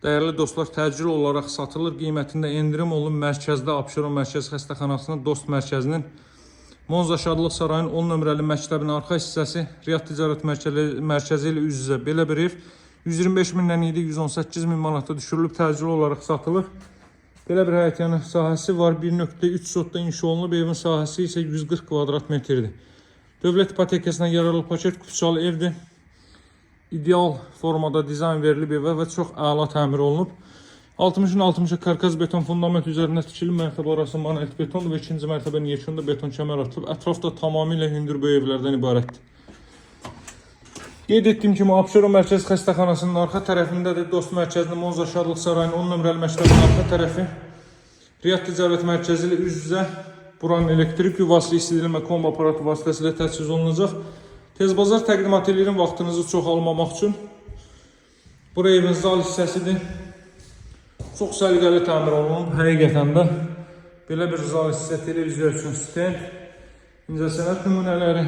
Değerli dostlar, təcil olaraq satılır. Qiymətində endirim olun. Mərkəzdə Abşeron Mərkəzi Xəstəxanasının Dost Mərkəzinin Monza Şadlıq Sarayının 10 nömrəli məktəbinin arxa hissəsi Riyad Ticarət Mərkəzi ilə üz-üzə belə bir ev 125 mindən idi, 118 min manata düşürülüb, təcil olaraq satılır. Belə bir həyətyanı sahəsi var. 1.3 sotda inşa olunub, evin sahəsi isə 140 kvadrat metrdir. Dövlət ipotekasına yararlı paket kutusalı evdir. İdeal formada dizayn verilib evə və çox əla təmir olunub. 60'ın 60'a karkaz beton fundament üzərində tikili mərtəbə arası monolit betondur və ikinci mərtəbənin yekunda beton kəmər atılıb. Ətrafda tamamilə hündürboy evlərdən ibarətdir. Qeyd etdiyim kimi Abşeron Mərkəzi Xəstəxanasının arxa tərəfindədir. Dost Mərkəzinin Monza Şadlıq Sarayının 10 nömrəli məktəbinin arxa tərəfi. Riyad Ticarət Mərkəzi ilə üz-üzə buranın elektrik yuvası, isidilmə kombo aparatı vasitəsilə təchiz olunacaq. Tez bazar təqdimat edilir vaxtınızı çox almamaq üçün. Bura evin zal hissəsidir. Çox səliqəli təmir olunub. Həqiqətən də belə bir zal hissə, televiziya üçün stend, incəsənət nümunələri.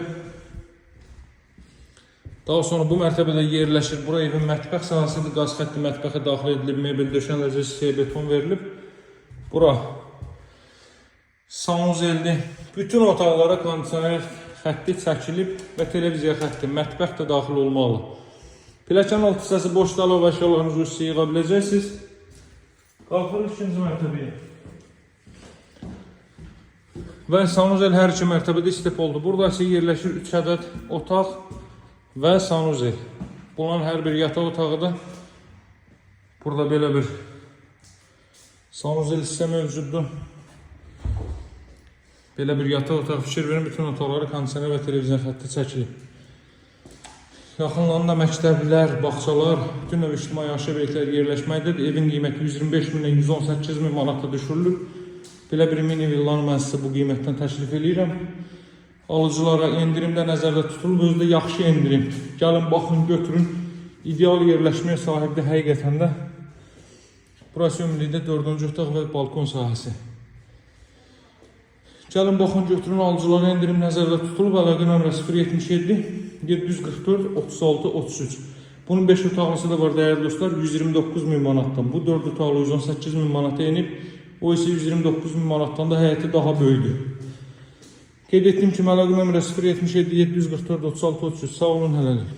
Daha sonra bu mərtəbədə yerləşir. Bura evin mətbəx sahəsidir. Qaz xətti mətbəxə daxil edilib, mebel döşənəcək, hissəyə beton verilib. Bura sanuzeldir. Bütün otaqlara kondisioner xətti çəkilib və televiziya xətti, mətbəx də daxil olmalı. Pilləkən alt hissəsi boş dal və əşyalarınızı üstə yığa biləcəksiniz. Qalxırıq ikinci mərtəbəyə. Və sanuzel hər iki mərtəbədə istep oldu. Burada isə yerləşir 3 ədəd otaq və sanuzel. Bunların hər bir yataq otağıdır. Burada belə bir sanuzel hissə mövcuddur. Belə bir yataq otaq fikir verin, bütün otaqları kondisioner və televizyon xətti çəkilib. Yaxınlarında məktəblər, bağçalar, bütün növ ictimai yaşayış obyektləri yerləşməkdədir. Evin qiyməti 125 mindən 118 min manata düşürülür. Belə bir mini villanı mən sizə bu qiymətdən təklif edirəm. Alıcılara endirimdə nəzərdə tutulub, özü də yaxşı endirim. Gəlin, baxın, götürün. İdeal yerləşməyə sahibdir həqiqətən də. Burası ümumilikdə 4-cü otaq və balkon sahəsi. Gəlin, baxın, götürün, alıcılara endirim nəzərdə tutulub. Əlaqə nömrə 077 744 36 33. Bunun 5 otaqlısı da var değerli dostlar, 129 min manatdan. Bu 4 otaqlı 118 min manata enib, o ise 129 min manatdan da həyəti daha böyüdü. Qeyd etdiyim kimi əlaqə nömrə 077 744 36 33. Sağ olun, hələlik.